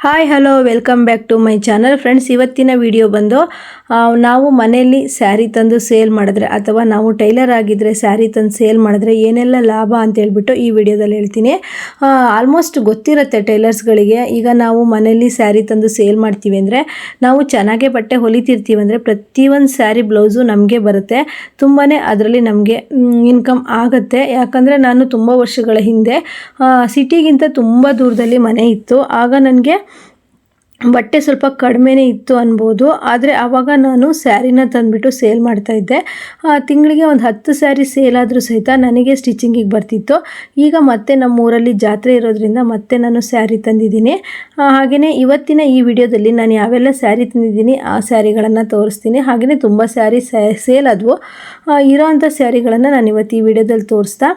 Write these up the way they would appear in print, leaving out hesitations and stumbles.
Hi hello welcome back to my channel friends. ಇವತ್ತಿನ video ಬಂದು ನಾವು ಮನೆಯಲ್ಲಿ ಸ್ಯಾರಿ ತಂದು ಸೇಲ್ ಮಾಡಿದ್ರೆ ಅಥವಾ ನಾವು ಟೈಲರ್ ಆಗಿದ್ದರೆ ಸ್ಯಾರಿ ತಂದು ಸೇಲ್ ಮಾಡಿದ್ರೆ ಏನೆಲ್ಲ ಲಾಭ ಅಂತ ಹೇಳ್ಬಿಟ್ಟು ಈ ವಿಡಿಯೋದಲ್ಲಿ ಹೇಳ್ತೀನಿ. ಆಲ್ಮೋಸ್ಟ್ ಗೊತ್ತಿರುತ್ತೆ ಟೈಲರ್ಸ್ಗಳಿಗೆ. ಈಗ ನಾವು ಮನೆಯಲ್ಲಿ ಸ್ಯಾರಿ ತಂದು ಸೇಲ್ ಮಾಡ್ತೀವಿ ಅಂದರೆ ನಾವು ಚೆನ್ನಾಗೇ ಬಟ್ಟೆ ಹೊಲಿತಿರ್ತೀವಿ ಅಂದರೆ ಪ್ರತಿಯೊಂದು ಸ್ಯಾರಿ ಬ್ಲೌಸು ನಮಗೆ ಬರುತ್ತೆ. ತುಂಬಾ ಅದರಲ್ಲಿ ನಮಗೆ ಇನ್ಕಮ್ ಆಗುತ್ತೆ. ಯಾಕಂದರೆ ನಾನು ತುಂಬ ವರ್ಷಗಳ ಹಿಂದೆ ಸಿಟಿಗಿಂತ ತುಂಬ ದೂರದಲ್ಲಿ ಮನೆ ಇತ್ತು. ಆಗ ನನಗೆ ಬಟ್ಟೆ ಸ್ವಲ್ಪ ಕಡಿಮೆನೇ ಇತ್ತು ಅನ್ಬೋದು. ಆದರೆ ಆವಾಗ ನಾನು ಸ್ಯಾರಿನ ತಂದುಬಿಟ್ಟು ಸೇಲ್ ಮಾಡ್ತಾಯಿದ್ದೆ. ತಿಂಗಳಿಗೆ ಒಂದು 10 ಸ್ಯಾರಿ ಸೇಲ್ ಆದರೂ ಸಹಿತ ನನಗೆ ಸ್ಟಿಚಿಂಗಿಗೆ ಬರ್ತಿತ್ತು. ಈಗ ಮತ್ತೆ ನಮ್ಮ ಊರಲ್ಲಿ ಜಾತ್ರೆ ಇರೋದ್ರಿಂದ ಮತ್ತೆ ನಾನು ಸ್ಯಾರಿ ತಂದಿದ್ದೀನಿ. ಹಾಗೆಯೇ ಇವತ್ತಿನ ಈ ವಿಡಿಯೋದಲ್ಲಿ ನಾನು ಯಾವೆಲ್ಲ ಸ್ಯಾರಿ ತಂದಿದ್ದೀನಿ ಆ ಸ್ಯಾರಿಗಳನ್ನು ತೋರಿಸ್ತೀನಿ. ಹಾಗೆಯೇ ತುಂಬ ಸ್ಯಾರಿ ಸೇಲ್ ಆದವು. ಇರೋವಂಥ ಸ್ಯಾರಿಗಳನ್ನು ನಾನು ಇವತ್ತು ಈ ವಿಡಿಯೋದಲ್ಲಿ ತೋರಿಸ್ತಾ,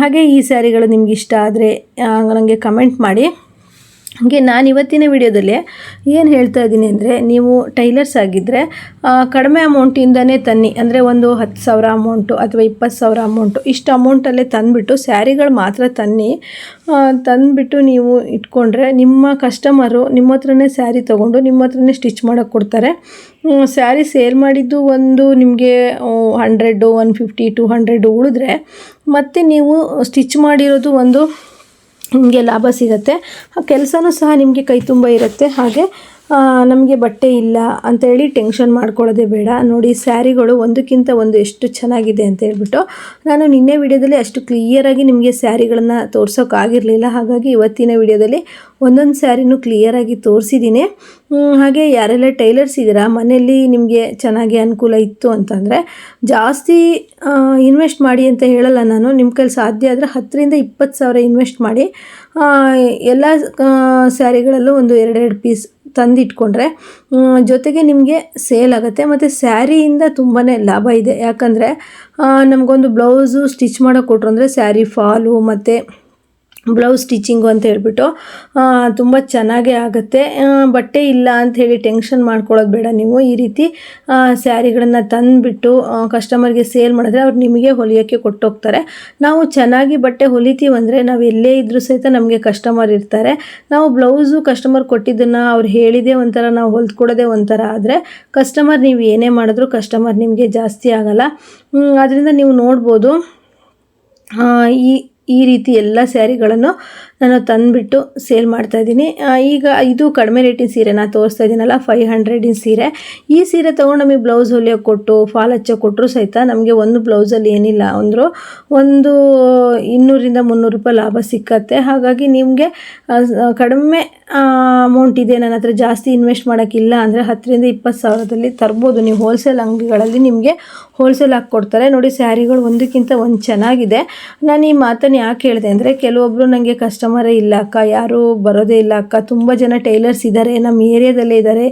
ಹಾಗೆ ಈ ಸ್ಯಾರಿಗಳು ನಿಮ್ಗೆ ಇಷ್ಟ ಆದರೆ ನನಗೆ ಕಮೆಂಟ್ ಮಾಡಿ. ಹಾಗೆ ನಾನು ಇವತ್ತಿನ ವಿಡಿಯೋದಲ್ಲಿ ಏನು ಹೇಳ್ತಾ ಇದ್ದೀನಿ ಅಂದರೆ, ನೀವು ಟೈಲರ್ಸ್ ಆಗಿದ್ದರೆ ಕಡಿಮೆ ಅಮೌಂಟಿಂದನೇ ತನ್ನಿ. ಅಂದರೆ ಒಂದು 10,000 ಅಮೌಂಟು ಅಥವಾ 20,000 ಅಮೌಂಟು ಇಷ್ಟು ಅಮೌಂಟಲ್ಲೇ ತಂದುಬಿಟ್ಟು ಸ್ಯಾರಿಗಳು ಮಾತ್ರ ತಂದುಬಿಟ್ಟು ನೀವು ಇಟ್ಕೊಂಡ್ರೆ ನಿಮ್ಮ ಕಸ್ಟಮರು ನಿಮ್ಮ ಹತ್ರನೇ ಸ್ಯಾರಿ ತೊಗೊಂಡು ನಿಮ್ಮ ಹತ್ರನೇ ಸ್ಟಿಚ್ ಮಾಡೋಕ್ಕೆ ಕೊಡ್ತಾರೆ. ಸ್ಯಾರಿ ಸೇಲ್ ಮಾಡಿದ್ದು ಒಂದು ನಿಮಗೆ 100, 150, 200 ಉಳಿದ್ರೆ ಮತ್ತೆ ನೀವು ಸ್ಟಿಚ್ ಮಾಡಿರೋದು ಒಂದು ನಿಮಗೆ ಲಾಭ ಸಿಗುತ್ತೆ. ಆ ಕೆಲಸನೂ ಸಹ ನಿಮಗೆ ಕೈ ತುಂಬ ಇರುತ್ತೆ. ಹಾಗೆ ನಮಗೆ ಬಟ್ಟೆ ಇಲ್ಲ ಅಂತೇಳಿ ಟೆನ್ಷನ್ ಮಾಡ್ಕೊಳ್ಳೋದೇ ಬೇಡ. ನೋಡಿ ಸ್ಯಾರಿಗಳು ಒಂದಕ್ಕಿಂತ ಒಂದು ಎಷ್ಟು ಚೆನ್ನಾಗಿದೆ ಅಂತ ಹೇಳ್ಬಿಟ್ಟು ನಾನು ನಿನ್ನೆ ವಿಡಿಯೋದಲ್ಲಿ ಅಷ್ಟು ಕ್ಲಿಯರಾಗಿ ನಿಮಗೆ ಸ್ಯಾರಿಗಳನ್ನು ತೋರ್ಸೋಕ್ಕಾಗಿರಲಿಲ್ಲ. ಹಾಗಾಗಿ ಇವತ್ತಿನ ವಿಡಿಯೋದಲ್ಲಿ ಒಂದೊಂದು ಸ್ಯಾರಿನೂ ಕ್ಲಿಯರಾಗಿ ತೋರಿಸಿದ್ದೀನಿ. ಹಾಗೆ ಯಾರೆಲ್ಲ ಟೈಲರ್ಸ್ ಇದ್ದೀರಾ, ಮನೆಯಲ್ಲಿ ನಿಮಗೆ ಚೆನ್ನಾಗಿ ಅನುಕೂಲ ಇತ್ತು ಅಂತಂದರೆ ಜಾಸ್ತಿ ಇನ್ವೆಸ್ಟ್ ಮಾಡಿ ಅಂತ ಹೇಳಲ್ಲ ನಾನು. ನಿಮ್ಮ ಕೈಲಿ ಸಾಧ್ಯ ಆದರೆ 10,000 to 20,000 ಇನ್ವೆಸ್ಟ್ ಮಾಡಿ ಎಲ್ಲ ಸ್ಯಾರಿಗಳಲ್ಲೂ ಒಂದು 2 ಪೀಸ್ ತಂದಿಟ್ಕೊಂಡ್ರೆ ಜೊತೆಗೆ ನಿಮಗೆ ಸೇಲ್ ಆಗುತ್ತೆ. ಮತ್ತು ಸ್ಯಾರಿಯಿಂದ ತುಂಬಾ ಲಾಭ ಇದೆ. ಯಾಕಂದರೆ ನಮಗೊಂದು ಬ್ಲೌಸು ಸ್ಟಿಚ್ ಮಾಡೋಕ್ಕೆ ಕೊಟ್ಟರು ಅಂದರೆ ಸ್ಯಾರಿ ಫಾಲು ಮತ್ತು ಬ್ಲೌಸ್ ಸ್ಟಿಚಿಂಗು ಅಂತ ಹೇಳ್ಬಿಟ್ಟು ತುಂಬ ಚೆನ್ನಾಗೇ ಆಗುತ್ತೆ. ಬಟ್ಟೆ ಇಲ್ಲ ಅಂತ ಹೇಳಿ ಟೆನ್ಷನ್ ಮಾಡ್ಕೊಳ್ಳೋದು ಬೇಡ. ನೀವು ಈ ರೀತಿ ಸ್ಯಾರಿಗಳನ್ನು ತಂದುಬಿಟ್ಟು ಕಸ್ಟಮರ್ಗೆ ಸೇಲ್ ಮಾಡಿದ್ರೆ ಅವ್ರು ನಿಮಗೆ ಹೊಲಿಯೋಕ್ಕೆ ಕೊಟ್ಟೋಗ್ತಾರೆ. ನಾವು ಚೆನ್ನಾಗಿ ಬಟ್ಟೆ ಹೊಲಿತೀವಂದರೆ ನಾವು ಎಲ್ಲೇ ಇದ್ದರೂ ಸಹಿತ ನಮಗೆ ಕಸ್ಟಮರ್ ಇರ್ತಾರೆ. ನಾವು ಬ್ಲೌಸು ಕಸ್ಟಮರ್ ಕೊಟ್ಟಿದ್ದನ್ನು ಅವ್ರು ಹೇಳಿದೇ ಒಂಥರ, ನಾವು ಹೊಲ್ದ್ಕೊಡೋದೇ ಒಂಥರ ಆದರೆ ಕಸ್ಟಮರ್ ನೀವು ಏನೇ ಮಾಡಿದ್ರೂ ಕಸ್ಟಮರ್ ನಿಮಗೆ ಜಾಸ್ತಿ ಆಗಲ್ಲ. ಆದ್ದರಿಂದ ನೀವು ನೋಡ್ಬೋದು ಈ ರೀತಿ ಎಲ್ಲ ಸ್ಯಾರಿಗಳನ್ನು ನಾನು ತಂದುಬಿಟ್ಟು ಸೇಲ್ ಮಾಡ್ತಾಯಿದ್ದೀನಿ. ಈಗ ಇದು ಕಡಿಮೆ ರೇಟಿನ ಸೀರೆ ನಾನು ತೋರಿಸ್ತಾ ಇದ್ದೀನಲ್ಲ, 500 ಸೀರೆ. ಈ ಸೀರೆ ತೊಗೊಂಡು ನಮಗೆ ಬ್ಲೌಸ್ ಹೊಲಿಯೋಕ್ಕೆ ಕೊಟ್ಟು ಫಾಲ್ ಹಚ್ಚೋಕ್ಕೆ ಕೊಟ್ಟರು ಸಹಿತ ನಮಗೆ ಒಂದು ಬ್ಲೌಸಲ್ಲಿ ಏನಿಲ್ಲ ಅಂದರೂ ಒಂದು 200 to 300 ರೂಪಾಯಿ ಲಾಭ ಸಿಕ್ಕತ್ತೆ. ಹಾಗಾಗಿ ನಿಮಗೆ ಕಡಿಮೆ ಅಮೌಂಟ್ ಇದೆ, ನನ್ನ ಹತ್ರ ಜಾಸ್ತಿ ಇನ್ವೆಸ್ಟ್ ಮಾಡೋಕ್ಕಿಲ್ಲ ಅಂದರೆ 10,000 to 20,000 ತರ್ಬೋದು. ನೀವು ಹೋಲ್ಸೇಲ್ ಅಂಗಡಿಗಳಲ್ಲಿ ನಿಮಗೆ ಹೋಲ್ಸೇಲ್ ಹಾಕ್ಕೊಡ್ತಾರೆ. ನೋಡಿ ಸ್ಯಾರಿಗಳು ಒಂದಕ್ಕಿಂತ ಒಂದು ಚೆನ್ನಾಗಿದೆ. ನಾನು ಈ ಮಾತನ್ನು ಯಾಕೆ ಹೇಳಿದೆ ಅಂದರೆ, ಕೆಲವೊಬ್ಬರು ನನಗೆ ಕಸ್ಟಮರೇ ಇಲ್ಲ ಅಕ್ಕ, ಯಾರೂ ಬರೋದೇ ಇಲ್ಲ ಅಕ್ಕ, ತುಂಬ ಜನ ಟೈಲರ್ಸ್ ಇದ್ದಾರೆ, ನಮ್ಮ ಏರಿಯಾದಲ್ಲೇ ಇದ್ದಾರೆ,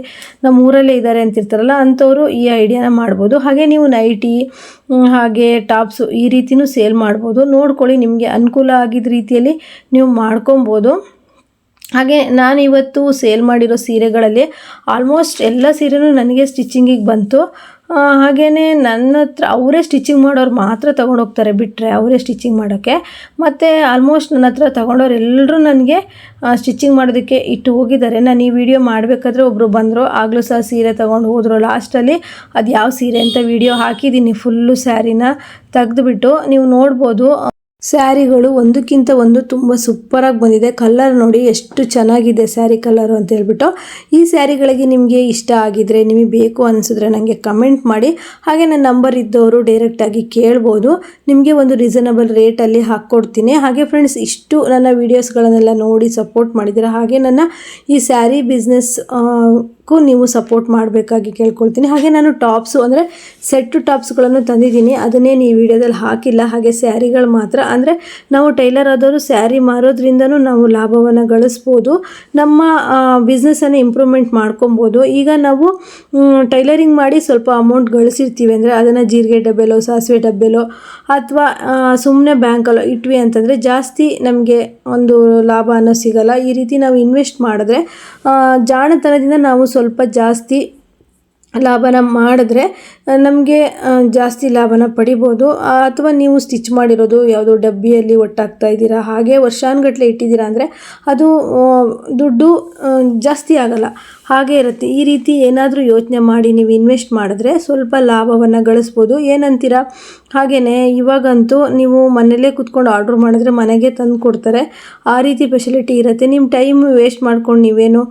ನಮ್ಮ ಊರಲ್ಲೇ ಇದ್ದಾರೆ ಅಂತಿರ್ತಾರಲ್ಲ, ಅಂಥವರು ಈ ಐಡಿಯಾನ ಮಾಡ್ಬೋದು. ಹಾಗೆ ನೀವು ನೈಟಿ ಹಾಗೆ ಟಾಪ್ಸು ಈ ರೀತಿಯೂ ಸೇಲ್ ಮಾಡ್ಬೋದು. ನೋಡ್ಕೊಳ್ಳಿ, ನಿಮಗೆ ಅನುಕೂಲ ಆಗಿದ್ದ ರೀತಿಯಲ್ಲಿ ನೀವು ಮಾಡ್ಕೊಬೋದು. ಹಾಗೆ ನಾನು ಇವತ್ತು ಸೇಲ್ ಮಾಡಿರೋ ಸೀರೆಗಳಲ್ಲಿ ಆಲ್ಮೋಸ್ಟ್ ಎಲ್ಲ ಸೀರೆನೂ ನನಗೆ ಸ್ಟಿಚಿಂಗಿಗೆ ಬಂತು. ಹಾಗೆಯೇ ನನ್ನ ಹತ್ರ ಅವರೇ ಸ್ಟಿಚಿಂಗ್ ಮಾಡೋರು ಮಾತ್ರ ತೊಗೊಂಡೋಗ್ತಾರೆ, ಬಿಟ್ಟರೆ ಅವರೇ ಸ್ಟಿಚಿಂಗ್ ಮಾಡೋಕ್ಕೆ. ಮತ್ತು ಆಲ್ಮೋಸ್ಟ್ ನನ್ನ ಹತ್ರ ತೊಗೊಂಡವ್ರು ನನಗೆ ಸ್ಟಿಚಿಂಗ್ ಮಾಡೋದಕ್ಕೆ ಇಟ್ಟು ಹೋಗಿದ್ದಾರೆ. ನಾನು ಈ ವಿಡಿಯೋ ಮಾಡಬೇಕಾದ್ರೆ ಒಬ್ಬರು ಬಂದರು, ಆಗಲೂ ಸಹ ಸೀರೆ ತೊಗೊಂಡು ಹೋದರು. ಲಾಸ್ಟಲ್ಲಿ ಅದು ಯಾವ ಸೀರೆ ಅಂತ ವಿಡಿಯೋ ಹಾಕಿದ್ದೀನಿ, ಫುಲ್ಲು ಸ್ಯಾರಿನ ತೆಗೆದುಬಿಟ್ಟು ನೀವು ನೋಡ್ಬೋದು. ಸ್ಯಾರಿಗಳು ಒಂದಕ್ಕಿಂತ ಒಂದು ತುಂಬ ಸೂಪರಾಗಿ ಬಂದಿದೆ. ಕಲರ್ ನೋಡಿ ಎಷ್ಟು ಚೆನ್ನಾಗಿದೆ ಸ್ಯಾರಿ ಕಲರು ಅಂತ ಹೇಳ್ಬಿಟ್ಟು. ಈ ಸ್ಯಾರಿಗಳಿಗೆ ನಿಮಗೆ ಇಷ್ಟ ಆಗಿದರೆ, ನಿಮಗೆ ಬೇಕು ಅನಿಸಿದ್ರೆ ನನಗೆ ಕಮೆಂಟ್ ಮಾಡಿ. ಹಾಗೆ ನನ್ನ ನಂಬರ್ ಇದ್ದವರು ಡೈರೆಕ್ಟಾಗಿ ಕೇಳ್ಬೋದು, ನಿಮಗೆ ಒಂದು ರೀಸನಬಲ್ ರೇಟಲ್ಲಿ ಹಾಕ್ಕೊಡ್ತೀನಿ. ಹಾಗೆ ಫ್ರೆಂಡ್ಸ್, ಇಷ್ಟು ನನ್ನ ವೀಡಿಯೋಸ್ಗಳನ್ನೆಲ್ಲ ನೋಡಿ ಸಪೋರ್ಟ್ ಮಾಡಿದ್ದೀರಾ. ಹಾಗೆ ನನ್ನ ಈ ಸ್ಯಾರಿ ಬಿಸ್ನೆಸ್ ನೀವು ಸಪೋರ್ಟ್ ಮಾಡಬೇಕಾಗಿ ಕೇಳ್ಕೊಳ್ತೀನಿ. ಹಾಗೆ ನಾನು ಟಾಪ್ಸು ಅಂದರೆ ಸೆಟ್ಟು ಟಾಪ್ಸ್ಗಳನ್ನು ತಂದಿದ್ದೀನಿ, ಅದನ್ನೇ ಈ ವಿಡಿಯೋದಲ್ಲಿ ಹಾಕಿಲ್ಲ. ಹಾಗೆ ಸ್ಯಾರಿಗಳು ಮಾತ್ರ, ಅಂದರೆ ನಾವು ಟೈಲರ್ ಆದವರು ಸ್ಯಾರಿ ಮಾರೋದ್ರಿಂದನೂ ನಾವು ಲಾಭವನ್ನು ಗಳಿಸ್ಬೋದು, ನಮ್ಮ ಬಿಸ್ನೆಸ್ಸನ್ನು ಇಂಪ್ರೂವ್ಮೆಂಟ್ ಮಾಡ್ಕೊಬೋದು. ಈಗ ನಾವು ಟೈಲರಿಂಗ್ ಮಾಡಿ ಸ್ವಲ್ಪ ಅಮೌಂಟ್ ಗಳಿಸಿರ್ತೀವಿ ಅಂದರೆ ಅದನ್ನು ಜೀರಿಗೆ ಡಬ್ಬೆಲೋ ಸಾಸಿವೆ ಡಬ್ಬೆಲೋ ಅಥವಾ ಸುಮ್ಮನೆ ಬ್ಯಾಂಕಲ್ಲೋ ಇಟ್ವಿ ಅಂತಂದರೆ ಜಾಸ್ತಿ ನಮಗೆ ಒಂದು ಲಾಭ ಅನ್ನೋ ಸಿಗಲ್ಲ. ಈ ರೀತಿ ನಾವು ಇನ್ವೆಸ್ಟ್ ಮಾಡಿದ್ರೆ ಜಾಣತನದಿಂದ ನಾವು ಸ್ವಲ್ಪ ಜಾಸ್ತಿ ಲಾಭನ ಮಾಡಿದ್ರೆ ನಮಗೆ ಜಾಸ್ತಿ ಲಾಭನ ಪಡಿಬೋದು. ಅಥವಾ ನೀವು ಸ್ಟಿಚ್ ಮಾಡಿರೋದು ಯಾವುದೋ ಡಬ್ಬಿಯಲ್ಲಿ ಒಟ್ಟಾಗ್ತಾ ಇದ್ದೀರಾ, ಹಾಗೆ ವರ್ಷಾನುಗಟ್ಟಲೆ ಇಟ್ಟಿದ್ದೀರಾ ಅಂದರೆ ಅದು ದುಡ್ಡು ಜಾಸ್ತಿ ಆಗಲ್ಲ, ಹಾಗೆ ಇರುತ್ತೆ. ಈ ರೀತಿ ಏನಾದರೂ ಯೋಚನೆ ಮಾಡಿ ನೀವು ಇನ್ವೆಸ್ಟ್ ಮಾಡಿದ್ರೆ ಸ್ವಲ್ಪ ಲಾಭವನ್ನು ಗಳಿಸ್ಬೋದು. ಏನಂತೀರಾ? ಹಾಗೆಯೇ ಇವಾಗಂತೂ ನೀವು ಮನೆಯಲ್ಲೇ ಕೂತ್ಕೊಂಡು ಆರ್ಡ್ರ್ ಮಾಡಿದ್ರೆ ಮನೆಗೆ ತಂದು ಕೊಡ್ತಾರೆ, ಆ ರೀತಿ ಫೆಸಿಲಿಟಿ ಇರುತ್ತೆ. ನಿಮ್ಮ ಟೈಮ್ ವೇಸ್ಟ್ ಮಾಡ್ಕೊಂಡು ನೀವೇನು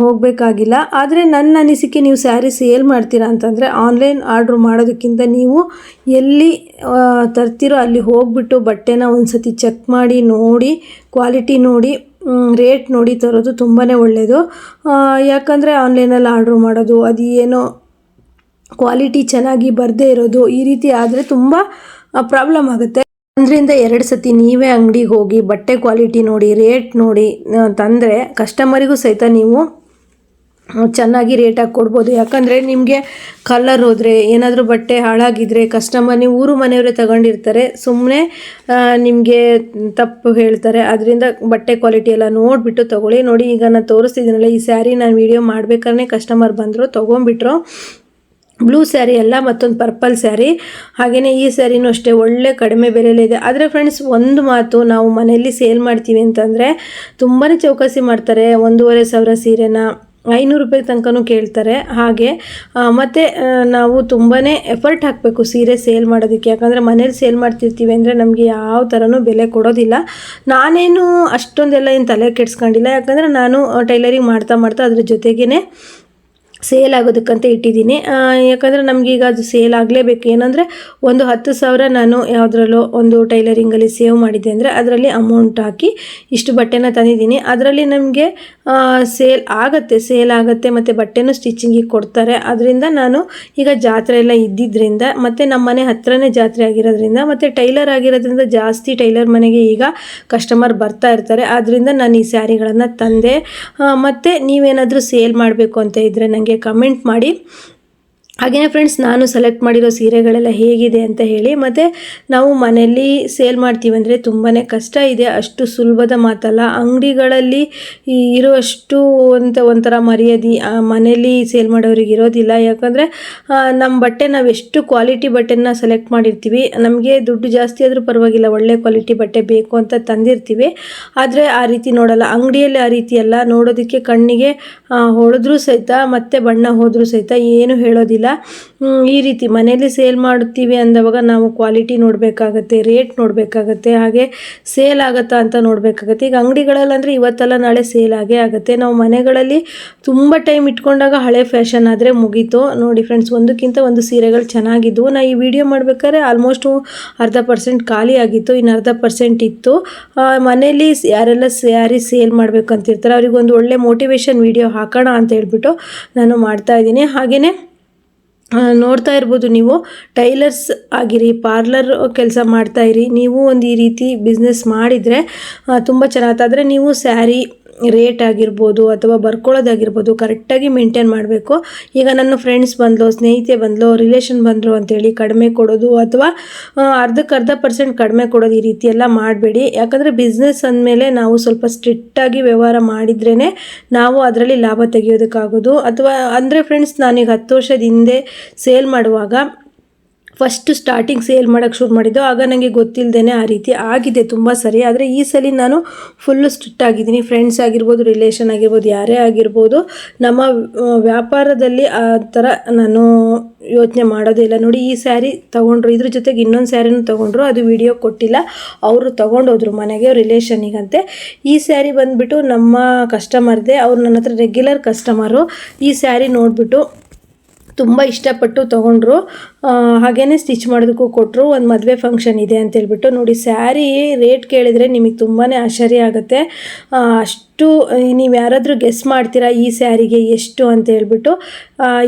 ಹೋಗಬೇಕಾಗಿಲ್ಲ. ಆದರೆ ನನ್ನ ಅನಿಸಿಕೆ, ನೀವು ಸ್ಯಾರಿ ಸೇಲ್ ಮಾಡ್ತೀರಾ ಅಂತಂದರೆ ಆನ್ಲೈನ್ ಆರ್ಡ್ರ್ ಮಾಡೋದಕ್ಕಿಂತ ನೀವು ಎಲ್ಲಿ ತರ್ತಿರೋ ಅಲ್ಲಿ ಹೋಗಿಬಿಟ್ಟು ಬಟ್ಟೆನ ಒಂದು ಸತಿ ಚೆಕ್ ಮಾಡಿ ನೋಡಿ, ಕ್ವಾಲಿಟಿ ನೋಡಿ, ರೇಟ್ ನೋಡಿ ತರೋದು ತುಂಬಾ ಒಳ್ಳೆಯದು. ಯಾಕಂದರೆ ಆನ್ಲೈನಲ್ಲಿ ಆರ್ಡ್ರ್ ಮಾಡೋದು ಅದು ಏನೋ ಕ್ವಾಲಿಟಿ ಚೆನ್ನಾಗಿ ಬರದೇ ಇರೋದು, ಈ ರೀತಿ ಆದರೆ ತುಂಬ ಪ್ರಾಬ್ಲಮ್ ಆಗುತ್ತೆ. ಒಂದರಿಂದ 2 ಸತಿ ನೀವೇ ಅಂಗಡಿಗೆ ಹೋಗಿ ಬಟ್ಟೆ ಕ್ವಾಲಿಟಿ ನೋಡಿ, ರೇಟ್ ನೋಡಿ ತಂದರೆ ಕಸ್ಟಮರಿಗೂ ಸಹಿತ ನೀವು ಚೆನ್ನಾಗಿ ರೇಟಾಗಿ ಕೊಡ್ಬೋದು. ಯಾಕಂದರೆ ನಿಮಗೆ ಕಲರ್ ಹೋದರೆ, ಏನಾದರೂ ಬಟ್ಟೆ ಹಾಳಾಗಿದ್ದರೆ ಕಸ್ಟಮರ್, ನೀವು ಊರು ಮನೆಯವರೇ ತಗೊಂಡಿರ್ತಾರೆ, ಸುಮ್ಮನೆ ನಿಮಗೆ ತಪ್ಪು ಹೇಳ್ತಾರೆ. ಅದರಿಂದ ಬಟ್ಟೆ ಕ್ವಾಲಿಟಿ ಎಲ್ಲ ನೋಡಿಬಿಟ್ಟು ತೊಗೊಳ್ಳಿ. ನೋಡಿ, ಈಗ ನಾನು ತೋರಿಸ್ತಿದ್ದೀನಲ್ಲ ಈ ಸ್ಯಾರಿ, ನಾನು ವಿಡಿಯೋ ಮಾಡಬೇಕಾದ್ರೆ ಕಸ್ಟಮರ್ ಬಂದರು, ತೊಗೊಂಡ್ಬಿಟ್ರು. ಬ್ಲೂ ಸ್ಯಾರಿ ಅಲ್ಲ, ಮತ್ತೊಂದು ಪರ್ಪಲ್ ಸ್ಯಾರಿ. ಹಾಗೆಯೇ ಈ ಸ್ಯಾರಿನೂ ಅಷ್ಟೇ ಒಳ್ಳೆ ಕಡಿಮೆ ಬೆಲೆಯಲ್ಲೇ ಇದೆ. ಆದರೆ ಫ್ರೆಂಡ್ಸ್, ಒಂದು ಮಾತು, ನಾವು ಮನೆಯಲ್ಲಿ ಸೇಲ್ ಮಾಡ್ತೀವಿ ಅಂತಂದರೆ ತುಂಬಾ ಚೌಕಾಸಿ ಮಾಡ್ತಾರೆ. 1,500 ಸೀರೆನ 500 ರೂಪಾಯಿ ತನಕನೂ ಕೇಳ್ತಾರೆ. ಹಾಗೆ ಮತ್ತು ನಾವು ತುಂಬಾ ಎಫರ್ಟ್ ಹಾಕಬೇಕು ಸೀರೆ ಸೇಲ್ ಮಾಡೋದಕ್ಕೆ. ಯಾಕಂದರೆ ಮನೇಲಿ ಸೇಲ್ ಮಾಡ್ತಿರ್ತೀವಿ ಅಂದರೆ ನಮಗೆ ಯಾವ ಥರನೂ ಬೆಲೆ ಕೊಡೋದಿಲ್ಲ. ನಾನೇನು ಅಷ್ಟೊಂದೆಲ್ಲ ಏನು ತಲೆ ಕೆಡಿಸ್ಕೊಂಡಿಲ್ಲ, ಯಾಕಂದರೆ ನಾನು ಟೈಲರಿಂಗ್ ಮಾಡ್ತಾ ಅದ್ರ ಜೊತೆಗೇ ಸೇಲ್ ಆಗೋದಕ್ಕಂತ ಇಟ್ಟಿದ್ದೀನಿ. ಯಾಕಂದರೆ ನಮಗೀಗ ಅದು ಸೇಲ್ ಆಗಲೇಬೇಕು. ಏನಂದರೆ ಒಂದು 10,000 ನಾನು ಯಾವುದ್ರಲ್ಲೋ ಒಂದು ಟೈಲರಿಂಗಲ್ಲಿ ಸೇವ್ ಮಾಡಿದ್ದೆ ಅಂದರೆ ಅದರಲ್ಲಿ ಅಮೌಂಟ್ ಹಾಕಿ ಇಷ್ಟು ಬಟ್ಟೆನ ತಂದಿದ್ದೀನಿ. ಅದರಲ್ಲಿ ನಮಗೆ ಸೇಲ್ ಆಗುತ್ತೆ ಮತ್ತು ಬಟ್ಟೆನೂ ಸ್ಟಿಚಿಂಗಿಗೆ ಕೊಡ್ತಾರೆ. ಅದರಿಂದ ನಾನು ಈಗ ಜಾತ್ರೆ ಎಲ್ಲ ಇದ್ದಿದ್ದರಿಂದ ಮತ್ತು ನಮ್ಮ ಮನೆ ಹತ್ರನೇ ಜಾತ್ರೆ ಆಗಿರೋದ್ರಿಂದ ಮತ್ತು ಟೈಲರ್ ಆಗಿರೋದ್ರಿಂದ ಜಾಸ್ತಿ ಟೈಲರ್ ಮನೆಗೆ ಈಗ ಕಸ್ಟಮರ್ ಬರ್ತಾ ಇರ್ತಾರೆ. ಆದ್ದರಿಂದ ನಾನು ಈ ಸ್ಯಾರಿಗಳನ್ನು ತಂದೆ. ಮತ್ತು ನೀವೇನಾದರೂ ಸೇಲ್ ಮಾಡಬೇಕು ಅಂತ ಇದ್ದರೆ ನನಗೆ ಕಮೆಂಟ್ ಮಾಡಿ. ಹಾಗೆಯೇ ಫ್ರೆಂಡ್ಸ್, ನಾನು ಸೆಲೆಕ್ಟ್ ಮಾಡಿರೋ ಸೀರೆಗಳೆಲ್ಲ ಹೇಗಿದೆ ಅಂತ ಹೇಳಿ. ಮತ್ತು ನಾವು ಮನೆಯಲ್ಲಿ ಸೇಲ್ ಮಾಡ್ತೀವಿ ಅಂದರೆ ತುಂಬಾ ಕಷ್ಟ ಇದೆ, ಅಷ್ಟು ಸುಲಭದ ಮಾತಲ್ಲ. ಅಂಗಡಿಗಳಲ್ಲಿ ಇರುವಷ್ಟು ಒಂಥರ ಮರ್ಯಾದೆ ಮನೆಯಲ್ಲಿ ಸೇಲ್ ಮಾಡೋರಿಗೆ ಇರೋದಿಲ್ಲ. ಯಾಕಂದರೆ ನಮ್ಮ ಬಟ್ಟೆ ನಾವು ಎಷ್ಟು ಕ್ವಾಲಿಟಿ ಬಟ್ಟೆನ ಸೆಲೆಕ್ಟ್ ಮಾಡಿರ್ತೀವಿ, ನಮಗೆ ದುಡ್ಡು ಜಾಸ್ತಿ ಆದರೂ ಪರವಾಗಿಲ್ಲ, ಒಳ್ಳೆ ಕ್ವಾಲಿಟಿ ಬಟ್ಟೆ ಬೇಕು ಅಂತ ತಂದಿರ್ತೀವಿ. ಆದರೆ ಆ ರೀತಿ ನೋಡಲ್ಲ ಅಂಗಡಿಯಲ್ಲಿ. ಆ ರೀತಿ ಎಲ್ಲ ನೋಡೋದಕ್ಕೆ ಕಣ್ಣಿಗೆ ಹೊಡೆದ್ರೂ ಸಹಿತ ಮತ್ತು ಬಣ್ಣ ಹೋದರೂ ಸಹಿತ ಏನು ಹೇಳೋದಿಲ್ಲ. ಈ ರೀತಿ ಮನೆಯಲ್ಲಿ ಸೇಲ್ ಮಾಡ್ತೀವಿ ಅಂದವಾಗ ನಾವು ಕ್ವಾಲಿಟಿ ನೋಡಬೇಕಾಗತ್ತೆ, ರೇಟ್ ನೋಡಬೇಕಾಗತ್ತೆ, ಹಾಗೆ ಸೇಲ್ ಆಗುತ್ತಾ ಅಂತ ನೋಡಬೇಕಾಗತ್ತೆ. ಈಗ ಅಂಗಡಿಗಳಲ್ಲಂದರೆ ಇವತ್ತಲ್ಲ ನಾಳೆ ಸೇಲ್ ಆಗೇ ಆಗುತ್ತೆ. ನಾವು ಮನೆಗಳಲ್ಲಿ ತುಂಬ ಟೈಮ್ ಇಟ್ಕೊಂಡಾಗ ಹಳೆ ಫ್ಯಾಷನ್ ಆದರೆ ಮುಗೀತು. ನೋಡಿ ಫ್ರೆಂಡ್ಸ್, ಒಂದಕ್ಕಿಂತ ಒಂದು ಸೀರೆಗಳು ಚೆನ್ನಾಗಿದ್ದವು. ನಾನು ಈ ವಿಡಿಯೋ ಮಾಡ್ಬೇಕಾದ್ರೆ ಆಲ್ಮೋಸ್ಟ್ 40% ಖಾಲಿ ಆಗಿತ್ತು, ಇನ್ನು 40% ಇತ್ತು. ಮನೇಲಿ ಯಾರೆಲ್ಲ ಸ್ಯಾರಿ ಸೇಲ್ ಮಾಡಬೇಕು ಅಂತಿರ್ತಾರೆ ಅವ್ರಿಗೊಂದು ಒಳ್ಳೆ ಮೋಟಿವೇಶನ್ ವಿಡಿಯೋ ಹಾಕೋಣ ಅಂತ ಹೇಳ್ಬಿಟ್ಟು ನಾನು ಮಾಡ್ತಾಯಿದ್ದೀನಿ. ಹಾಗೆಯೇ ನೋಡ್ತಾ ಇರ್ಬೋದು ನೀವು, ಟೈಲರ್ಸ್ ಆಗಿರಿ, ಪಾರ್ಲರ್ ಕೆಲಸ ಮಾಡ್ತಾಯಿರಿ, ನೀವು ಒಂದು ಈ ರೀತಿ ಬಿಸ್ನೆಸ್ ಮಾಡಿದರೆ ತುಂಬ ಚೆನ್ನಾಗುತ್ತೆ. ಆದರೆ ನೀವು ಸ್ಯಾರಿ ರೇಟ್ ಆಗಿರ್ಬೋದು ಅಥವಾ ಬರ್ಕೊಳ್ಳೋದಾಗಿರ್ಬೋದು ಕರೆಕ್ಟಾಗಿ ಮೇಂಟೈನ್ ಮಾಡಬೇಕು. ಈಗ ನನ್ನ ಫ್ರೆಂಡ್ಸ್ ಬಂದಳು, ಸ್ನೇಹಿತೆ ಬಂದಳು, ರಿಲೇಷನ್ ಬಂದರು ಅಂತೇಳಿ ಕಡಿಮೆ ಕೊಡೋದು ಅಥವಾ ಅರ್ಧಕ್ಕೆ 10% ಕಡಿಮೆ ಕೊಡೋದು, ಈ ರೀತಿ ಎಲ್ಲ ಮಾಡಬೇಡಿ. ಯಾಕಂದರೆ ಬಿಸ್ನೆಸ್ ಅಂದಮೇಲೆ ನಾವು ಸ್ವಲ್ಪ ಸ್ಟ್ರಿಕ್ಟಾಗಿ ವ್ಯವಹಾರ ಮಾಡಿದ್ರೇ ನಾವು ಅದರಲ್ಲಿ ಲಾಭ ತೆಗೆಯೋದಕ್ಕಾಗೋದು. ಅಥವಾ ಅಂದರೆ ಫ್ರೆಂಡ್ಸ್, ನಾನೀಗ 10 ವರ್ಷದ ಹಿಂದೆ ಸೇಲ್ ಮಾಡುವಾಗ ಫಸ್ಟು ಸ್ಟಾರ್ಟಿಂಗ್ ಸೇಲ್ ಮಾಡೋಕ್ಕೆ ಶುರು ಮಾಡಿದ್ದು, ಆಗ ನನಗೆ ಗೊತ್ತಿಲ್ಲದೇ ಆ ರೀತಿ ಆಗಿದೆ ತುಂಬ ಸರಿ. ಆದರೆ ಈ ಸಲ ನಾನು ಫುಲ್ಲು ಸ್ಟ್ರಿಕ್ಟ್ ಆಗಿದ್ದೀನಿ. ಫ್ರೆಂಡ್ಸ್ ಆಗಿರ್ಬೋದು, ರಿಲೇಷನ್ ಆಗಿರ್ಬೋದು, ಯಾರೇ ಆಗಿರ್ಬೋದು, ನಮ್ಮ ವ್ಯಾಪಾರದಲ್ಲಿ ಆ ಥರ ನಾನು ಯೋಚನೆ ಮಾಡೋದೇ ಇಲ್ಲ. ನೋಡಿ, ಈ ಸ್ಯಾರಿ ತೊಗೊಂಡ್ರು, ಇದ್ರ ಜೊತೆಗೆ ಇನ್ನೊಂದು ಸ್ಯಾರಿನೂ ತೊಗೊಂಡ್ರು, ಅದು ವಿಡಿಯೋ ಕೊಟ್ಟಿಲ್ಲ, ಅವರು ತೊಗೊಂಡೋದ್ರು ಮನೆಗೆ ರಿಲೇಷನಿಗಂತೆ. ಈ ಸ್ಯಾರಿ ಬಂದುಬಿಟ್ಟು ನಮ್ಮ ಕಸ್ಟಮರ್ದೇ, ಅವ್ರು ನನ್ನ ಹತ್ರ ರೆಗ್ಯುಲರ್ ಕಸ್ಟಮರು. ಈ ಸ್ಯಾರಿ ನೋಡಿಬಿಟ್ಟು ತುಂಬ ಇಷ್ಟಪಟ್ಟು ತೊಗೊಂಡ್ರು. ಹಾಗೇ ಸ್ಟಿಚ್ ಮಾಡೋದಕ್ಕೂ ಕೊಟ್ಟರು. ಒಂದು ಮದುವೆ ಫಂಕ್ಷನ್ ಇದೆ ಅಂತೇಳ್ಬಿಟ್ಟು. ನೋಡಿ, ಸ್ಯಾರಿ ರೇಟ್ ಕೇಳಿದರೆ ನಿಮಗೆ ತುಂಬಾ ಆಶ್ಚರ್ಯ ಆಗುತ್ತೆ. ಅಷ್ಟು ನೀವು ಯಾರಾದರೂ ಗೆಸ್ ಮಾಡ್ತೀರಾ ಈ ಸ್ಯಾರಿಗೆ ಎಷ್ಟು ಅಂತ ಹೇಳ್ಬಿಟ್ಟು?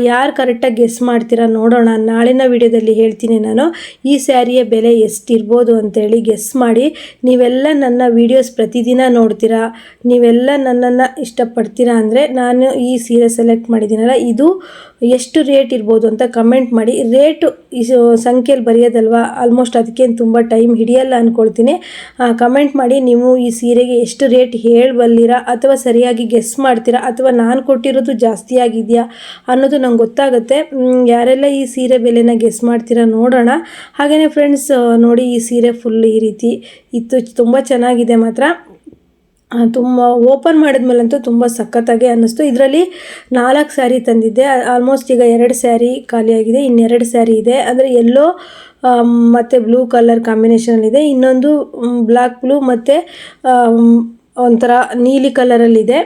ಯಾರು ಕರೆಕ್ಟಾಗಿ ಗೆಸ್ ಮಾಡ್ತೀರಾ ನೋಡೋಣ. ನಾಳಿನ ವಿಡಿಯೋದಲ್ಲಿ ಹೇಳ್ತೀನಿ ನಾನು ಈ ಸ್ಯಾರಿಯ ಬೆಲೆ ಎಷ್ಟಿರ್ಬೋದು ಅಂತೇಳಿ. ಗೆಸ್ ಮಾಡಿ. ನೀವೆಲ್ಲ ನನ್ನ ವೀಡಿಯೋಸ್ ಪ್ರತಿದಿನ ನೋಡ್ತೀರಾ, ನೀವೆಲ್ಲ ನನ್ನನ್ನು ಇಷ್ಟಪಡ್ತೀರಾ ಅಂದರೆ ನಾನು ಈ ಸೀರೆ ಸೆಲೆಕ್ಟ್ ಮಾಡಿದ್ದೀನಲ್ಲ, ಇದು ಎಷ್ಟು ರೇಟ್ ಇರ್ಬೋದು ಅಂತ ಕಮೆಂಟ್ ಮಾಡಿ. ರೇಟು ಸಂಖ್ಯೆಯಲ್ಲಿ ಬರೆಯೋದಲ್ವ, ಆಲ್ಮೋಸ್ಟ್ ಅದಕ್ಕೇನು ತುಂಬ ಟೈಮ್ ಹಿಡಿಯಲ್ಲ ಅಂದ್ಕೊಳ್ತೀನಿ. ಕಮೆಂಟ್ ಮಾಡಿ ನೀವು ಈ ಸೀರೆಗೆ ಎಷ್ಟು ರೇಟ್ ಹೇಳಬಲ್ಲಿರಾ ಅಥವಾ ಸರಿಯಾಗಿ ಗೆಸ್ ಮಾಡ್ತೀರಾ ಅಥವಾ ನಾನು ಕೊಟ್ಟಿರೋದು ಜಾಸ್ತಿ ಆಗಿದೆಯಾ ಅನ್ನೋದು ನಂಗೆ ಗೊತ್ತಾಗುತ್ತೆ. ಯಾರೆಲ್ಲ ಈ ಸೀರೆ ಬೆಲೆನ ಗೆಸ್ ಮಾಡ್ತೀರಾ ನೋಡೋಣ. ಹಾಗೆಯೇ ಫ್ರೆಂಡ್ಸ್ ನೋಡಿ, ಈ ಸೀರೆ ಫುಲ್ ಈ ರೀತಿ ಇತ್ತು, ತುಂಬ ಚೆನ್ನಾಗಿದೆ ಮಾತ್ರ. ತುಂಬ ಓಪನ್ ಮಾಡಿದ್ಮೇಲಂತೂ ತುಂಬ ಸಖತ್ತಾಗೆ ಅನ್ನಿಸ್ತು. ಇದರಲ್ಲಿ 4 ಸ್ಯಾರಿ ತಂದಿದ್ದೆ. ಆಲ್ಮೋಸ್ಟ್ ಈಗ 2 ಸ್ಯಾರಿ ಖಾಲಿಯಾಗಿದೆ, ಇನ್ನೆರಡು ಸ್ಯಾರಿ ಇದೆ. ಅಂದರೆ ಎಲ್ಲೋ ಮತ್ತು ಬ್ಲೂ ಕಲರ್ ಕಾಂಬಿನೇಷನಲ್ಲಿದೆ, ಇನ್ನೊಂದು ಬ್ಲ್ಯಾಕ್ ಬ್ಲೂ ಮತ್ತು ಒಂಥರ ನೀಲಿ ಕಲರಲ್ಲಿದೆ.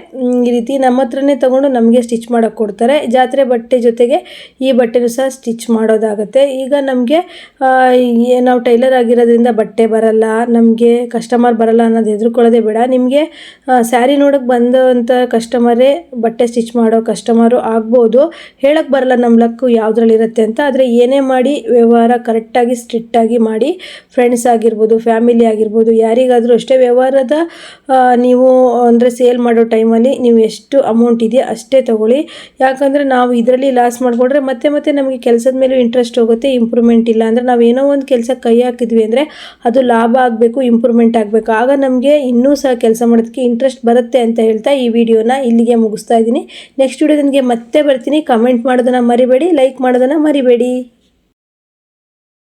ಈ ರೀತಿ ನಮ್ಮ ಹತ್ರನೇ ತೊಗೊಂಡು ನಮಗೆ ಸ್ಟಿಚ್ ಮಾಡೋಕ್ಕೆ ಕೊಡ್ತಾರೆ. ಜಾತ್ರೆ ಬಟ್ಟೆ ಜೊತೆಗೆ ಈ ಬಟ್ಟೆನೂ ಸಹ ಸ್ಟಿಚ್ ಮಾಡೋದಾಗುತ್ತೆ. ಈಗ ನಮಗೆ ನಾವು ಟೈಲರ್ ಆಗಿರೋದ್ರಿಂದ ಬಟ್ಟೆ ಬರಲ್ಲ, ನಮಗೆ ಕಸ್ಟಮರ್ ಬರಲ್ಲ ಅನ್ನೋದು ಹೆದರ್ಕೊಳ್ಳೋದೇ ಬೇಡ. ನಿಮಗೆ ಸ್ಯಾರಿ ನೋಡೋಕ್ಕೆ ಬಂದಂಥ ಕಸ್ಟಮರೇ ಬಟ್ಟೆ ಸ್ಟಿಚ್ ಮಾಡೋ ಕಸ್ಟಮರು ಆಗ್ಬೋದು. ಹೇಳೋಕ್ಕೆ ಬರಲ್ಲ ನಮ್ಮ ಲಕ್ಕು ಯಾವುದ್ರಲ್ಲಿರುತ್ತೆ ಅಂತ. ಆದರೆ ಏನೇ ಮಾಡಿ ವ್ಯವಹಾರ ಕರೆಕ್ಟಾಗಿ ಸ್ಟ್ರಿಕ್ಟಾಗಿ ಮಾಡಿ. ಫ್ರೆಂಡ್ಸ್ ಆಗಿರ್ಬೋದು, ಫ್ಯಾಮಿಲಿ ಆಗಿರ್ಬೋದು, ಯಾರಿಗಾದರೂ ಅಷ್ಟೇ ವ್ಯವಹಾರದ ನೀವು ಅಂದರೆ ಸೇಲ್ ಮಾಡೋ ಟೈಮಲ್ಲಿ ನೀವು ಎಷ್ಟು ಅಮೌಂಟ್ ಇದೆಯೋ ಅಷ್ಟೇ ತೊಗೊಳ್ಳಿ. ಯಾಕಂದರೆ ನಾವು ಇದರಲ್ಲಿ ಲಾಸ್ ಮಾಡಿಕೊಂಡ್ರೆ ಮತ್ತೆ ನಮಗೆ ಕೆಲಸದ ಮೇಲೂ ಇಂಟ್ರೆಸ್ಟ್ ಹೋಗುತ್ತೆ, ಇಂಪ್ರೂವ್ಮೆಂಟ್ ಇಲ್ಲ ಅಂದರೆ. ನಾವು ಏನೋ ಒಂದು ಕೆಲಸ ಕೈ ಹಾಕಿದ್ವಿ ಅಂದರೆ ಅದು ಲಾಭ ಆಗಬೇಕು, ಇಂಪ್ರೂವ್ಮೆಂಟ್ ಆಗಬೇಕು. ಆಗ ನಮಗೆ ಇನ್ನೂ ಸಹ ಕೆಲಸ ಮಾಡೋದಕ್ಕೆ ಇಂಟ್ರೆಸ್ಟ್ ಬರುತ್ತೆ ಅಂತ ಹೇಳ್ತಾ ಈ ವಿಡಿಯೋನ ಇಲ್ಲಿಗೆ ಮುಗಿಸ್ತಾ ಇದ್ದೀನಿ. ನೆಕ್ಸ್ಟ್ ವಿಡಿಯೋ ನನಗೆ ಮತ್ತೆ ಬರ್ತೀನಿ. ಕಮೆಂಟ್ ಮಾಡೋದನ್ನು ಮರಿಬೇಡಿ, ಲೈಕ್ ಮಾಡೋದನ್ನು ಮರಿಬೇಡಿ.